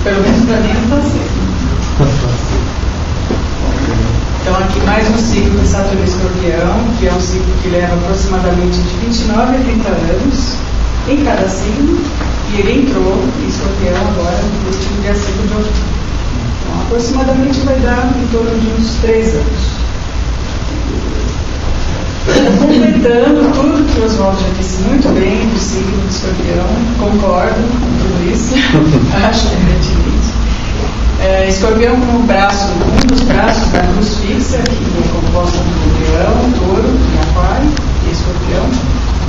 Pelo menos para mim não está sendo. Então aqui mais um ciclo de Saturno e Escorpião, que é um ciclo que leva aproximadamente de 29 a 30 anos em cada signo, e ele entrou em Escorpião agora no último dia 5 de outubro. Então aproximadamente vai dar em torno de uns 3 anos. Completando tudo que o Oswaldo já disse muito bem do signo de Escorpião, concordo com tudo isso, acho evidentemente. Escorpião como braço, um dos braços da luz fixa, que é composta por Leão, Touro e Aquário, e Escorpião.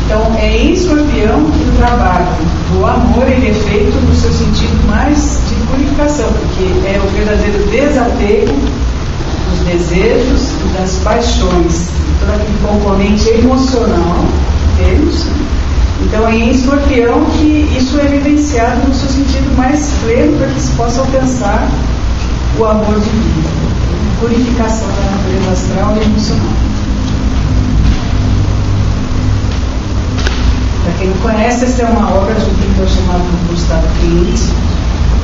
Então é em Escorpião que o trabalho do amor ele é feito no seu sentido mais de purificação, porque é o verdadeiro desapego dos desejos e das paixões, todo aquele componente emocional que temos. Então é em Escorpião que isso é evidenciado no seu sentido mais pleno, para que se possa alcançar o amor divino, a purificação da natureza astral e emocional. Para quem não conhece, essa é uma obra de um pintor chamado Gustavo Klimt,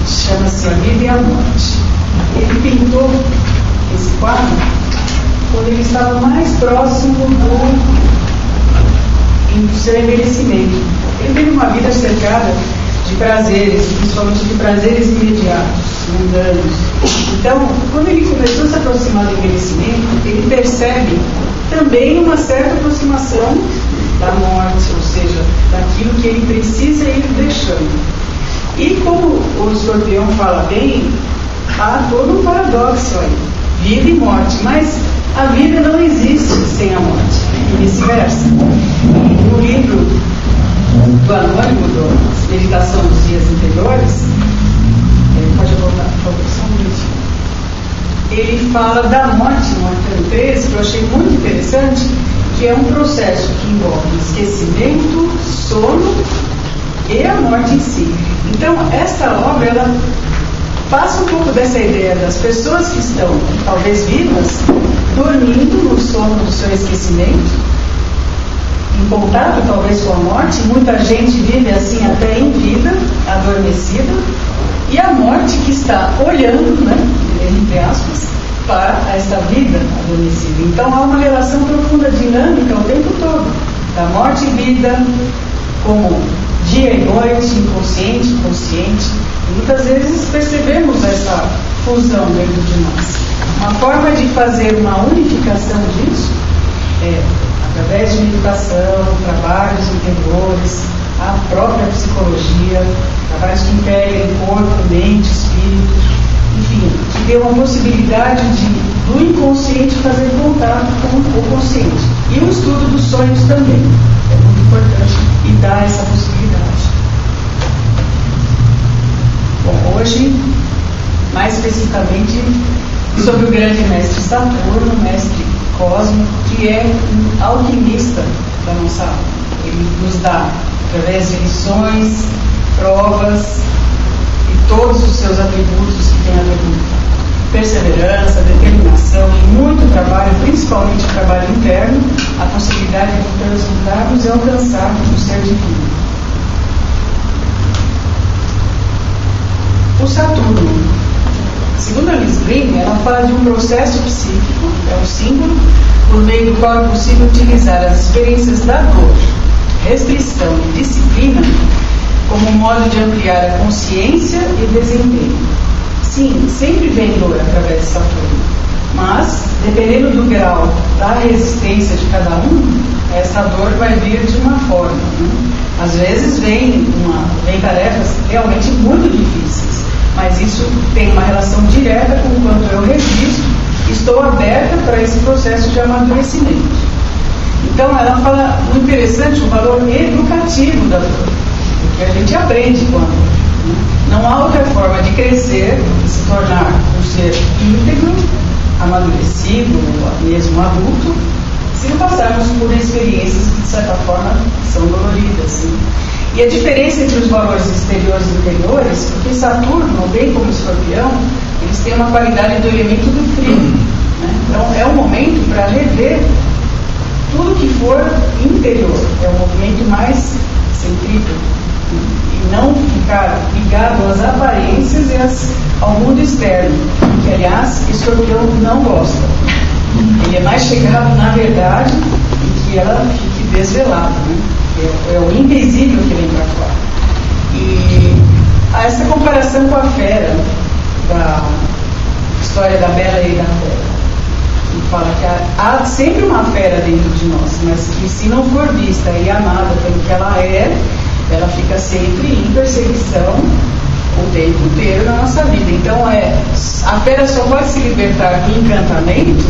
chama-se A Vida e a Morte. Ele pintou esse quadro quando ele estava mais próximo do seu envelhecimento. Ele teve uma vida cercada de prazeres, principalmente de prazeres imediatos, mundanos. Então, quando ele começou a se aproximar do envelhecimento, ele percebe também uma certa aproximação da morte, ou seja, daquilo que ele precisa ir deixando. E como o Escorpião fala bem, há todo um paradoxo aí, vida e morte, mas a vida não existe sem a morte, e vice-versa. No livro do Anônimo, da Meditação dos Dias Anteriores, pode voltar, por favor, só um minutinho. Ele fala da morte no arcano 13, que eu achei muito interessante, que é um processo que envolve esquecimento, sono e a morte em si. Então, esta obra, ela passa um pouco dessa ideia das pessoas que estão, talvez vivas, dormindo no sono do seu esquecimento, em contato talvez com a morte. Muita gente vive assim até em vida, adormecida, e a morte que está olhando, né, entre aspas, para esta vida adormecida. Então há uma relação profunda, dinâmica o tempo todo, da morte e vida, como dia e noite, inconsciente e consciente. E muitas vezes percebemos essa fusão dentro de nós. Uma forma de fazer uma unificação disso é através de meditação, trabalhos interiores, a própria psicologia, trabalhos que integrem corpo, mente, espírito, enfim, que dê uma possibilidade do inconsciente fazer contato com o consciente. E o estudo dos sonhos também é muito importante e dá essa possibilidade. Bom, hoje, mais especificamente, sobre o grande mestre Saturno, mestre cósmico, que é um alquimista da nossa alma. Ele nos dá, através de lições, provas e todos os seus atributos que tem a ver com perseverança, determinação e muito trabalho, principalmente o trabalho interno, a possibilidade de transmutarmos e alcançarmos o ser divino. O Saturno, segundo a Liz Green, ela fala de um processo psíquico, é um símbolo, por meio do qual é possível utilizar as experiências da dor, restrição e disciplina como um modo de ampliar a consciência e desempenho. Sim, sempre vem dor através de Saturno, mas, dependendo do grau da resistência de cada um, essa dor vai vir de uma forma, né? Às vezes vem tarefas realmente muito difíceis, mas isso tem uma relação direta com o quanto eu resisto, estou aberta para esse processo de amadurecimento. Então ela fala, muito interessante, o valor educativo da dor, porque a gente aprende com a dor. Não há outra forma de crescer, de se tornar um ser íntegro, amadurecido, ou mesmo adulto, se não passarmos por experiências que, de certa forma, são doloridas. Sim. E a diferença entre os valores exteriores e interiores, porque Saturno, bem como Escorpião, eles têm uma qualidade do elemento do frio. Né? Então, é um momento para rever tudo que for interior. É um movimento mais centrífugo. E não ficar ligado às aparências e críticas ao mundo externo, que, aliás, Escorpião não gosta. Ele é mais chegado na verdade e que ela fique desvelada, né? É o invisível que vem para fora. E essa comparação com a fera, da história da Bela e da Fera, que fala que há sempre uma fera dentro de nós, mas que, se não for vista e amada pelo que ela é, ela fica sempre em perseguição o tempo inteiro na nossa vida. Então a fera só pode se libertar do encantamento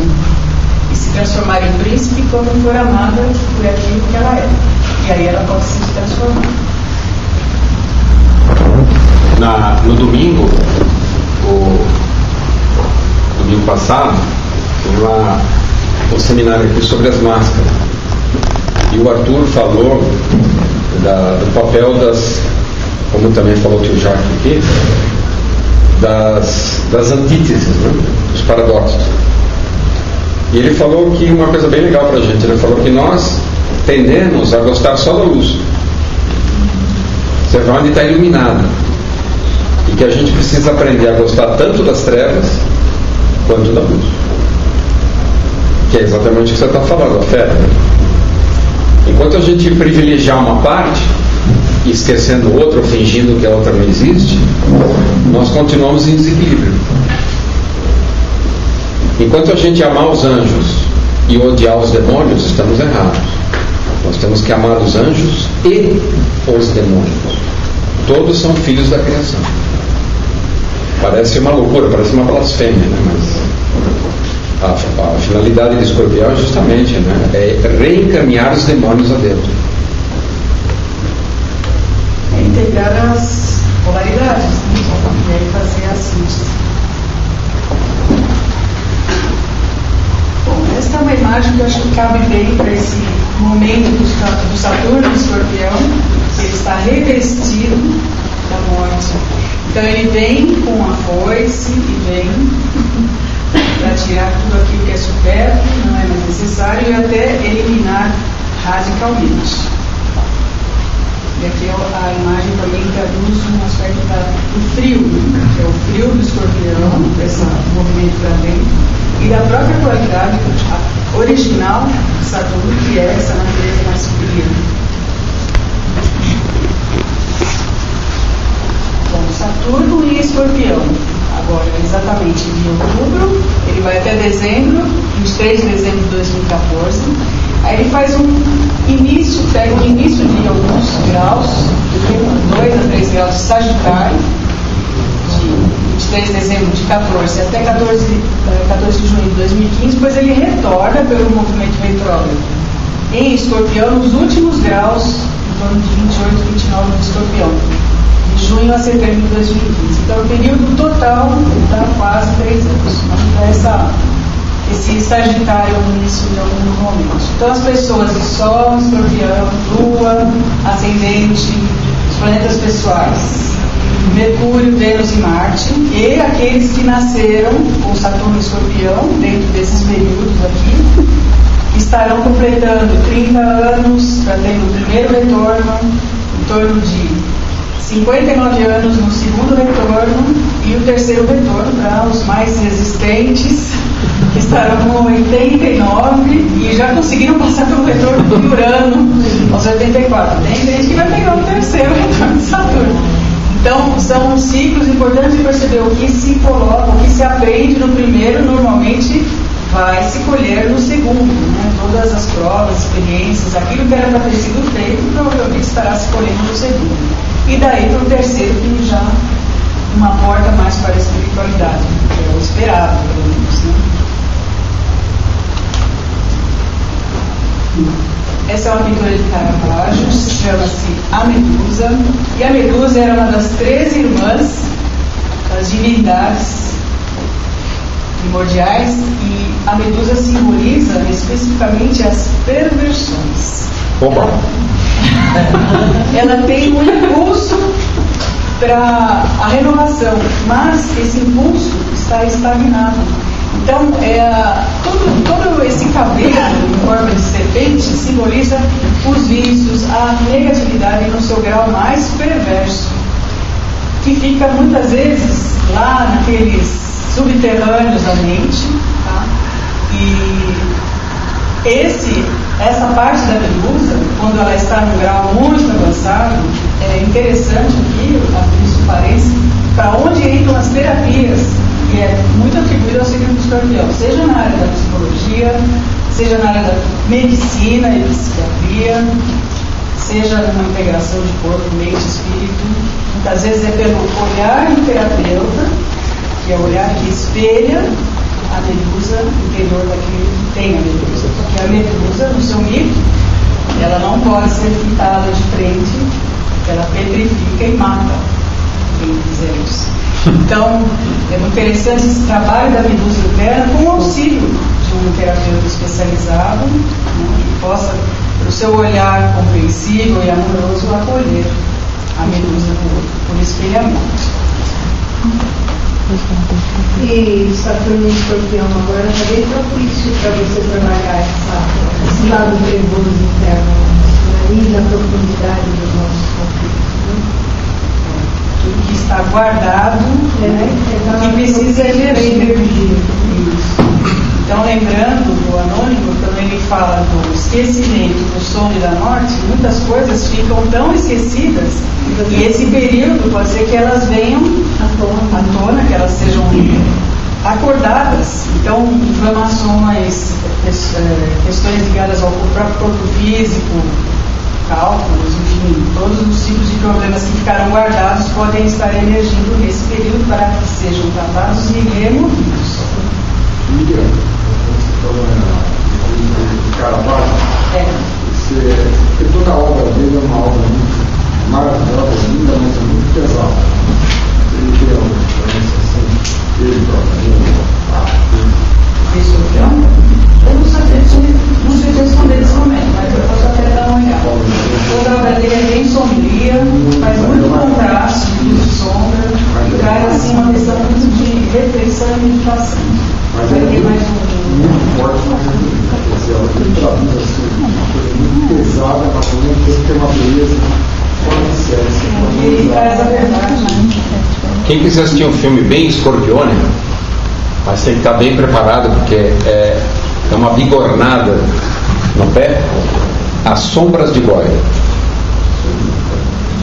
e se transformar em príncipe quando for amada por aquilo que ela é. E aí ela pode se transformar. No domingo passado, tem um seminário aqui sobre as máscaras. E o Arthur falou do papel como também falou o tio Jacques aqui, das antíteses, né? Dos paradoxos. E ele falou que uma coisa bem legal pra gente, ele falou que nós tendemos a gostar só da luz. Você vai onde está iluminado. E que a gente precisa aprender a gostar tanto das trevas quanto da luz. Que é exatamente o que você está falando, a fé. Enquanto a gente privilegiar uma parte, esquecendo outra, ou fingindo que a outra não existe, nós continuamos em desequilíbrio. Enquanto a gente amar os anjos e odiar os demônios, estamos errados. Nós temos que amar os anjos e os demônios. Todos são filhos da criação. Parece uma loucura, parece uma blasfêmia, né? Mas a finalidade de Escorpião é justamente, né? É reencaminhar os demônios a Deus. É integrar as polaridades, né? E aí fazer a síntese. Bom, esta é uma imagem que eu acho que cabe bem para esse momento do Saturno em Escorpião. Ele está revestido da morte. Então ele vem com a foice e vem para tirar tudo aquilo que é supérfluo, não é mais necessário, e até eliminar radicalmente. E aqui a imagem também traduz um aspecto do frio, que é o frio do Escorpião, esse movimento para dentro, e da própria qualidade original de Saturno, que é essa natureza mais fria. Bom, Saturno e Escorpião. Agora, exatamente em outubro, ele vai até dezembro, 23 de dezembro de 2014. Aí ele faz pega um início de alguns graus, 2 a 3 graus de Sagitário, de 23 de dezembro de 14 até 14 de junho de 2015, depois ele retorna pelo movimento retrógrado em Escorpião nos últimos graus, em torno de 28, 29 de Escorpião, de junho a setembro de 2015. Então o período total dá quase 3 anos. Esse Sagitário no início de alguns momentos. Então as pessoas de Sol, Escorpião, Lua, Ascendente, os planetas pessoais, Mercúrio, Vênus e Marte, e aqueles que nasceram com Saturno e Escorpião dentro desses períodos aqui, estarão completando 30 anos para ter o primeiro retorno, em torno de 59 anos no segundo retorno, e o terceiro retorno para os mais resistentes, que estarão com 89 e já conseguiram passar pelo retorno de Urano aos 84. Tem gente que vai pegar o terceiro retorno de Saturno. Então, são ciclos importantes de perceber o que se coloca, o que se aprende no primeiro, normalmente vai se colher no segundo, né? Todas as provas, experiências, aquilo que era para ter sido feito, provavelmente estará se colhendo no segundo. E daí para o terceiro, que já uma porta mais para a espiritualidade, que é o esperado, pelo menos, né? Essa é uma pintura de Caravaggio, chama-se A Medusa, e a Medusa era uma das 13 irmãs das divindades primordiais, e a Medusa simboliza especificamente as perversões. Opa! Ela tem um impulso para a renovação, mas esse impulso está estagnado. Então, todo esse cabelo em forma de serpente simboliza os vícios, a negatividade no seu grau mais perverso, que fica muitas vezes subterrâneos da mente, tá? E essa parte da medusa, quando ela está num grau muito avançado, é interessante aqui, isso parece, para onde entram as terapias, que é muito atribuído ao signo do Escorpião, seja na área da psicologia, seja na área da medicina e psiquiatria, seja numa integração de corpo, mente e espírito. Muitas vezes é pelo olhar do terapeuta, que é o olhar que espelha a medusa interior daquele que tem a medusa. Porque a medusa, no seu mito, ela não pode ser pintada de frente, ela petrifica e mata quem quiser isso. Então, é muito interessante esse trabalho da medusa interna com o auxílio de um terapeuta especializado, né, que possa, pelo seu olhar compreensível e amoroso, acolher a medusa por espelhamento. E Saturno e Escorpião agora é bem propício para você trabalhar esse lado nervoso interno, ali na profundidade dos nossos conflitos, né? Tudo que está guardado, que precisa emergir. Então, lembrando do Anônimo, quando ele fala do esquecimento, do sono e da morte, muitas coisas ficam tão esquecidas, e esse período pode ser que elas venham à tona, que elas sejam acordadas. Então, inflamações, questões ligadas ao próprio corpo físico, cálculos, enfim, todos os tipos de problemas que ficaram guardados podem estar emergindo nesse período para que sejam tratados e removidos. Porque toda a obra dele é uma obra muito maravilhosa, linda, mas é muito pesada. Ele tem uma diferença assim, ele próprio. Eu não sei responder nesse momento, mas eu posso até dar uma olhada. Toda a obra dele é bem sombria, faz muito contraste, luz e sombra, e traz assim uma questão muito de reflexão e meditação. Mas é muito forte, mas ela tem traduz assim, uma coisa muito pesada, mas ao mesmo tempo tem uma beleza fora de série. E traz a verdade. Quem quiser assistir um filme bem Scorpione, mas tem que estar bem preparado, porque é uma bigornada no pé. As Sombras de Goya.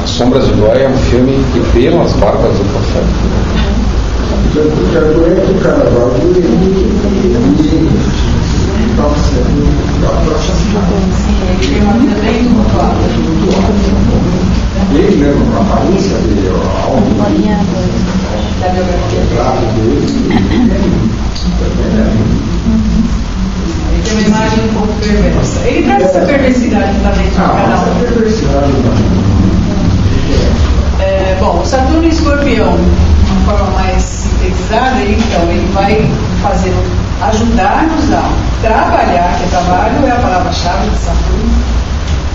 As Sombras de Goya é um filme que beira as barbas do café. Ele mesmo, a aparência dele, a alma Ele tem uma imagem um pouco perversa. Ele traz essa perversidade lá dentro do canal. Bom, Saturno e Escorpião, de uma forma mais sintetizada, ele vai ajudar-nos a trabalhar, que trabalho é a palavra-chave de Saturno,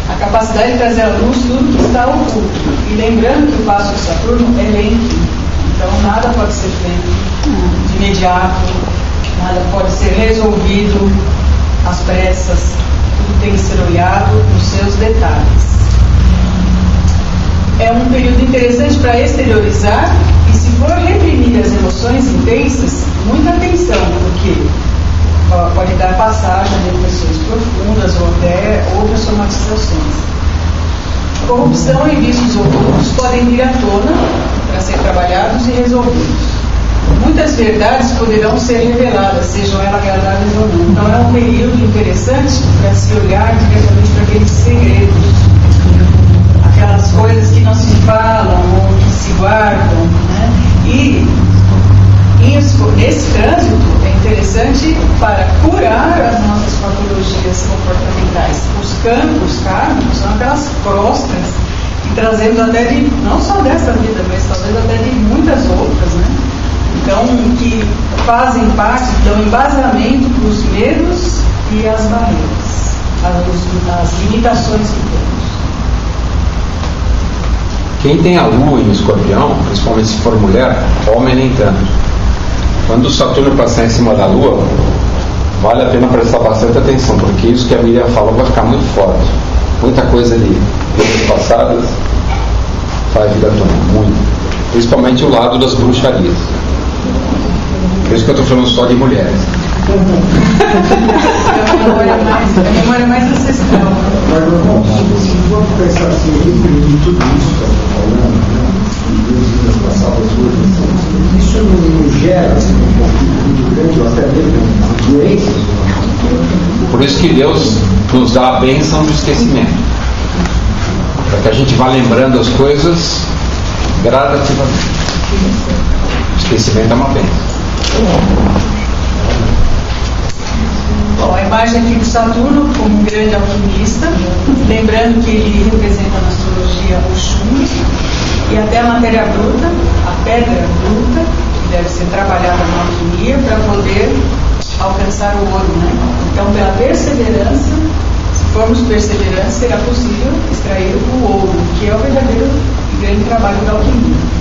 a capacidade de trazer à luz tudo que está oculto. E lembrando que o passo de Saturno é lento, então nada pode ser feito de imediato, nada pode ser resolvido às pressas, tudo tem que ser olhado nos seus detalhes. É um período interessante para exteriorizar, e se for reprimir as emoções intensas, muita atenção, porque pode dar passagem a depressões profundas ou até outras somatizações. Corrupção e vícios ocultos podem vir à tona para ser trabalhados e resolvidos. Muitas verdades poderão ser reveladas, sejam elas agradáveis ou não. Então é um período interessante para se olhar diretamente para aqueles segredos, aquelas coisas que não se falam ou que se guardam, né? E nesse trânsito é interessante para curar as nossas patologias comportamentais. Os campos kármicos são aquelas crostas que trazemos até não só dessa vida, mas talvez até de muitas outras, né? Então, que fazem parte, dão embasamento para os medos e as barreiras, as limitações que temos. Quem tem a lua em Escorpião, principalmente se for mulher, homem nem tanto. Quando o Saturno passar em cima da lua, vale a pena prestar bastante atenção, porque isso que a Miriam falou vai ficar muito forte. Muita coisa de vidas passadas vai vir à tona, muito. Principalmente o lado das bruxarias. Por isso que eu estou falando só de mulheres. A memória é mais ancestral. Mas, irmão, vamos pensar assim, de tudo isso que eu estou falando, né? Duas vidas passadas hoje, isso não gera assim, um conflito muito grande, ou até mesmo doenças? Por isso que Deus nos dá a bênção do esquecimento, para que a gente vá lembrando as coisas gradativamente. O esquecimento é uma bênção. Bom, a imagem aqui de Saturno como um grande alquimista, lembrando que ele representa na astrologia o chumbo e até a matéria bruta, a pedra bruta, que deve ser trabalhada na alquimia para poder alcançar o ouro, né? Então, pela perseverança, se formos perseverantes, será possível extrair o ouro, que é o verdadeiro e grande trabalho da alquimia.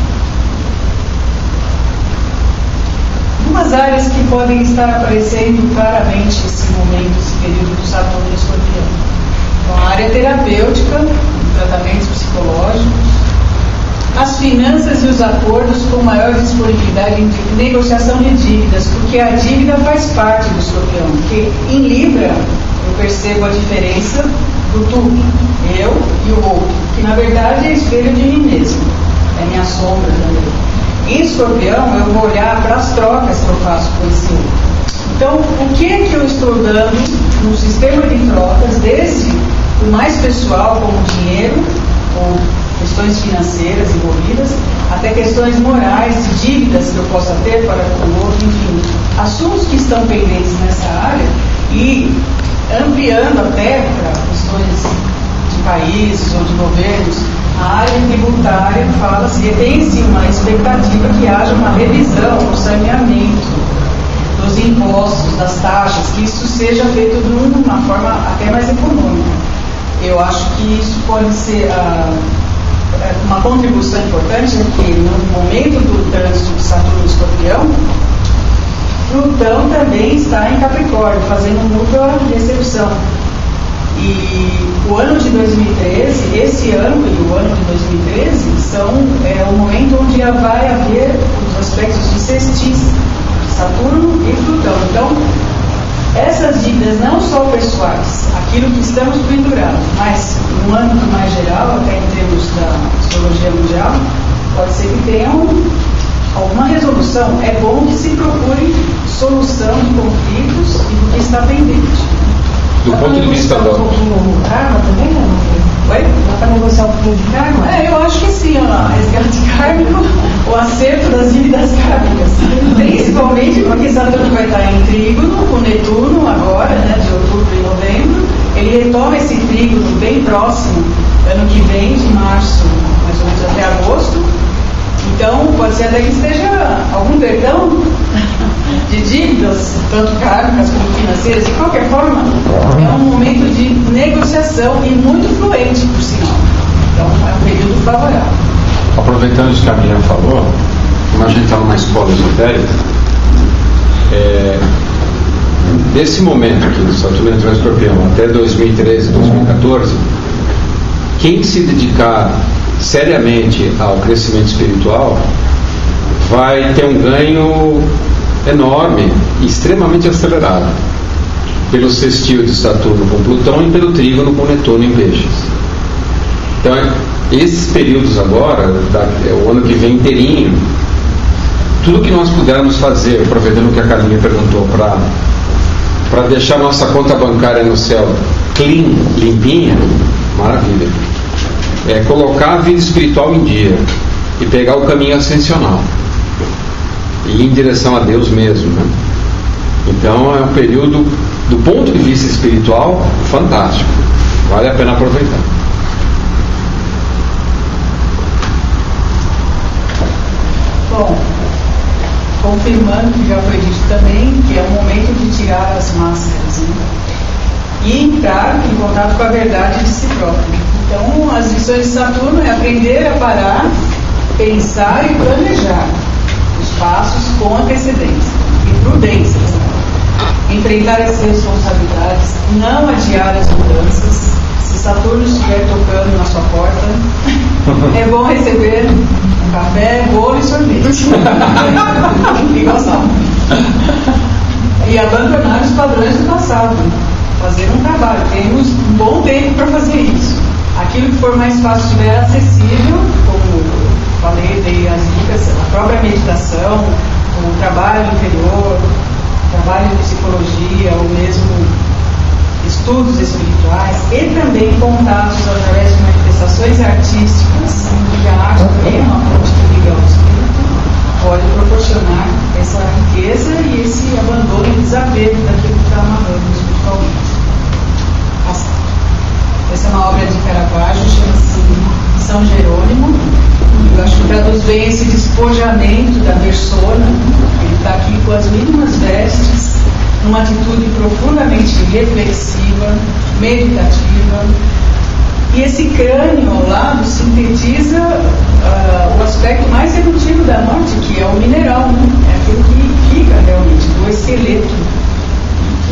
Algumas áreas que podem estar aparecendo claramente nesse momento, esse período do Saturno e Escorpião. Então, a área terapêutica, tratamentos psicológicos, as finanças e os acordos com maior disponibilidade em negociação de dívidas, porque a dívida faz parte do Escorpião, porque em Libra eu percebo a diferença do tudo, eu e o outro, que na verdade é espelho de mim mesmo, é minha sombra também. Em Escorpião, eu vou olhar para as trocas que eu faço com esse outro. Então, o que é que eu estou dando no sistema de trocas, desde o mais pessoal, como dinheiro, ou questões financeiras envolvidas, até questões morais, de dívidas que eu possa ter para com o outro, enfim, assuntos que estão pendentes nessa área e ampliando até para questões de países ou de governos. A área tributária fala-se, tem-se uma expectativa que haja uma revisão do saneamento, dos impostos, das taxas, que isso seja feito de uma forma até mais econômica. Eu acho que isso pode ser uma contribuição importante, é que no momento do trânsito de Saturno e Escorpião, Plutão também está em Capricórnio, fazendo mútua recepção. E o ano de 2013, esse ano e o ano de 2013 são o momento onde vai haver os aspectos de sextis, Saturno e Plutão. Então, essas dívidas não só pessoais, aquilo que estamos pendurados, mas no âmbito mais geral, até em termos da astrologia mundial, pode ser que tenham alguma resolução. É bom que se procure solução de conflitos e do que está pendente. Do ponto de vista do... um pouquinho o karma também, né? Oi? Dá para negociar um pouquinho de karma? Eu acho que sim, ó, resgate kármico, o acerto das dívidas kármicas. Principalmente porque Saturno vai estar em trígono com Netuno agora, né, de outubro e novembro. Ele retoma esse trígono bem próximo, ano que vem, de março, mais ou menos até agosto. Então, pode ser até que esteja algum perdão de dívidas, tanto kármicas como financeiras. De qualquer forma, é um momento de negociação e muito fluente, por sinal. Então, é um período favorável. Aproveitando isso que a Miriam falou, como a gente está numa escola esotérica, desse momento aqui do Saturno entrou em Escorpião até 2013, 2014, quem se dedicar seriamente ao crescimento espiritual vai ter um ganho enorme e extremamente acelerado pelo sextil de Saturno com Plutão e pelo trígono com Netuno em Peixes. Então, esses períodos agora, o ano que vem inteirinho, tudo que nós pudermos fazer, aproveitando o que a Carlinha perguntou, para deixar nossa conta bancária no céu clean, limpinha, maravilha. É colocar a vida espiritual em dia e pegar o caminho ascensional e ir em direção a Deus mesmo, né? Então é um período, do ponto de vista espiritual, fantástico, vale a pena aproveitar. Bom, confirmando que já foi dito também, que é o momento de tirar as máscaras, né? E entrar em contato com a verdade de si próprio. Então, as lições de Saturno é aprender a parar, pensar e planejar os passos com antecedência e prudência. Enfrentar as responsabilidades, não adiar as mudanças. Se Saturno estiver tocando na sua porta, é bom receber um café, bolo e sorvete. E gostar. e abandonar os padrões do passado, fazer um trabalho. Temos um bom tempo para fazer isso. Aquilo que for mais fácil, estiver acessível, como falei, dei as dicas, a própria meditação, o trabalho interior, trabalho de psicologia, ou mesmo estudos espirituais, e também contatos através de manifestações artísticas, que a arte também é uma fonte que liga ao espírito, pode proporcionar essa riqueza e esse abandono e desapego daquilo que está amarrando espiritualmente. Essa é uma obra de Caravaggio, chama-se São Jerônimo. Eu acho que traduz bem esse despojamento da persona. Ele está aqui com as mínimas vestes, numa atitude profundamente reflexiva, meditativa. E esse crânio ao lado sintetiza o aspecto mais emotivo da morte, que é o mineral, né? É aquilo que fica realmente do esqueleto.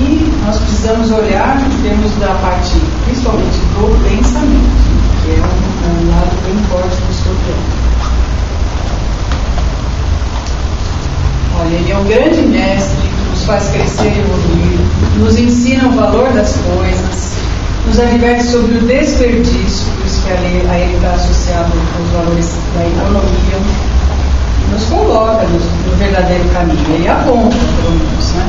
E nós precisamos olhar em termos da parte, principalmente do pensamento, que é um lado bem forte do escorpião. Olha, ele é um grande mestre que nos faz crescer e evoluir, nos ensina o valor das coisas, nos adverte sobre o desperdício, por isso que a ele está associado aos valores da economia, e nos coloca no verdadeiro caminho. Ele aponta, pelo menos, né?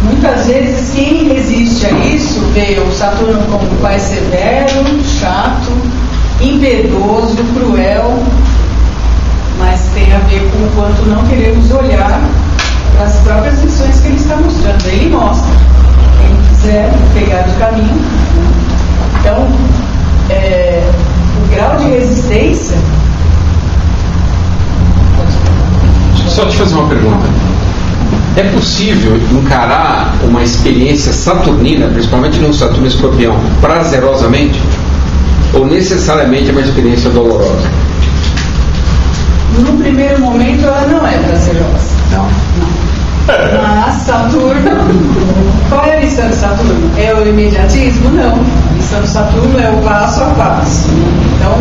Muitas vezes quem resiste a isso vê o Saturno como um pai severo, chato, impiedoso, cruel, mas tem a ver com o quanto não queremos olhar para as próprias lições que ele está mostrando. Ele mostra. Quem quiser pegar o caminho, né? Então, o grau de resistência. Deixa eu só te fazer uma pergunta. É possível encarar uma experiência saturnina, principalmente no Saturno Escorpião, prazerosamente? Ou necessariamente é uma experiência dolorosa? No primeiro momento ela não é prazerosa. Não. Mas Saturno, qual é a lição de Saturno? É o imediatismo? Não. A lição de Saturno é o passo a passo. Então,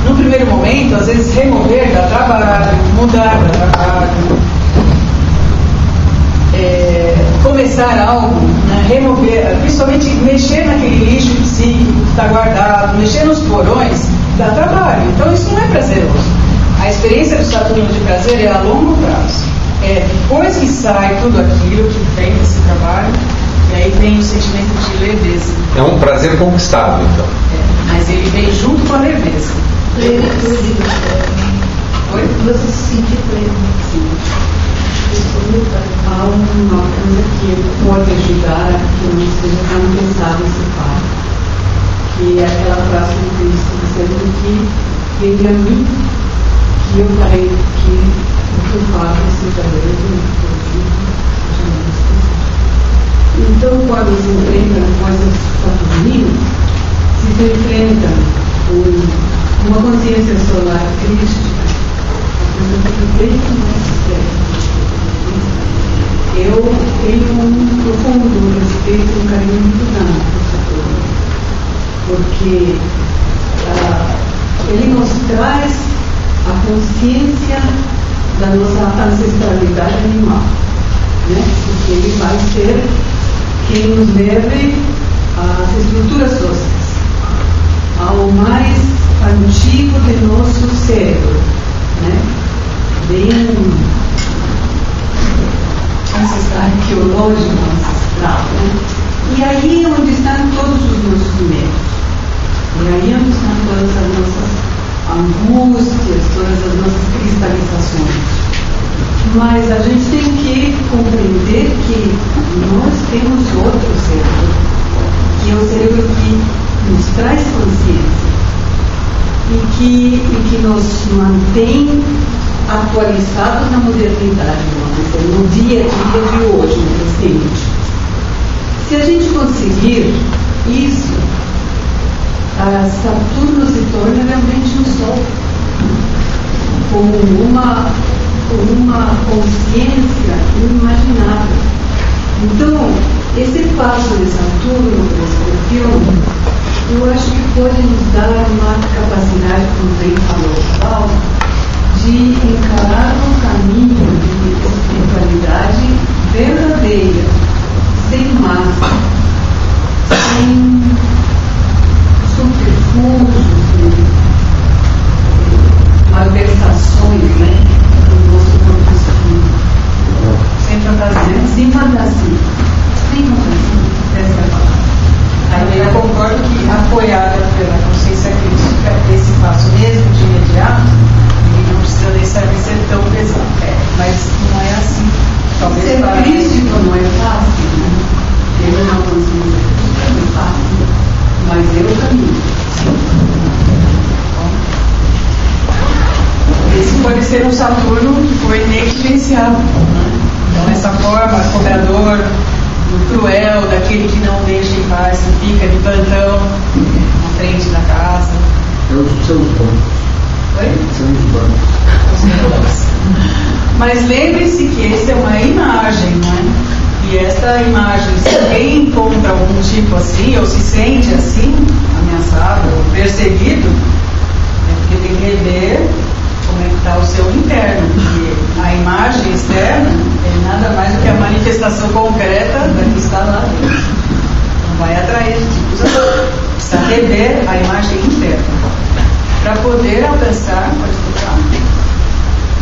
no primeiro momento, às vezes remover dá trabalho, mudar dá trabalho. Começar algo, né, remover, principalmente mexer naquele lixo psíquico que está guardado, mexer nos porões, dá trabalho. Então isso não é prazeroso. A experiência do Saturno de prazer é a longo prazo. É depois que sai tudo aquilo que vem desse trabalho, e aí vem o sentimento de leveza. É um prazer conquistado, então. Mas ele vem junto com a leveza. Plenitude. Oi? Você se sentir pleno. Há uma coisa que pode ajudar a que não seja tão pesado esse fato, que é aquela frase do Cristo dizendo que venha a mim, que eu farei que o que eu faço seja breve, então quando se enfrenta coisas saturninas, se enfrenta com uma consciência solar crística, a coisa fica bem mais séria. Eu tenho um profundo respeito e um carinho muito grande por Saturno, porque ele nos traz a consciência da nossa ancestralidade animal, né? Porque ele vai ser quem nos leve às estruturas ósseas, ao mais antigo de nosso cérebro, né? Bem ancestral, arqueológico ancestral, né? E aí é onde estão todos os nossos medos, e aí é onde estão todas as nossas angústias, todas as nossas cristalizações. Mas a gente tem que compreender que nós temos outro cérebro, que é o cérebro que nos traz consciência e que nos mantém atualizados na modernidade, no dia a dia de hoje, no presente. Se a gente conseguir isso, Saturno se torna realmente um Sol, com uma consciência inimaginável. Então, esse passo de Saturno para Escorpião, eu acho que pode nos dar uma capacidade, como bem falou o Paulo, de encarar um caminho de espiritualidade verdadeira, ter um Saturno que foi negligenciado, né? Então essa forma, cobrador, do cruel, daquele que não deixa em paz, que fica de plantão na frente da casa. É os seus bancos. Oi? São os bancos. Mas lembre-se que esta é uma imagem, né? E esta imagem, se alguém encontra algum tipo assim, ou se sente assim, ameaçado ou perseguido, é porque tem que ver como é que está o seu interno. Porque a imagem externa é nada mais do que a manifestação concreta da que está lá dentro. Não vai atrair, precisa rever a imagem interna para poder alcançar, pode tocar,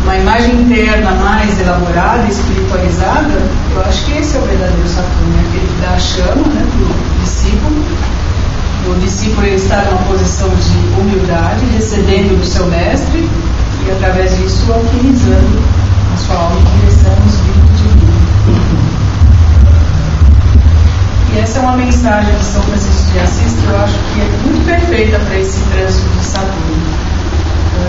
uma imagem interna mais elaborada, espiritualizada. Eu acho que esse é o verdadeiro Saturno, é aquele que dá a chama, né, para o discípulo. O discípulo está numa posição de humildade, recebendo do seu mestre e através disso alquimizando a sua alma em direção ao Espírito Divino. E essa é uma mensagem de São Francisco de Assis que eu acho que é muito perfeita para esse trânsito de Saturno.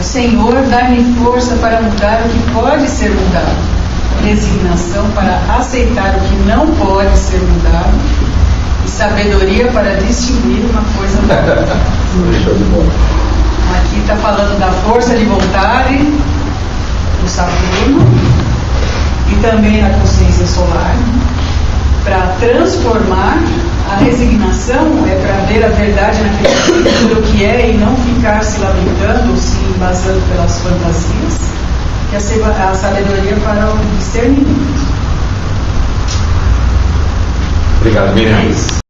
Senhor, dá-me força para mudar o que pode ser mudado, resignação para aceitar o que não pode ser mudado e sabedoria para distinguir uma coisa da outra. Aqui está falando da força de vontade do Saturno e também da consciência solar, para transformar. A resignação é para ver a verdade naquilo que é e não ficar se lamentando ou se embasando pelas fantasias, que a sabedoria para o discernimento. Obrigado, Miriam.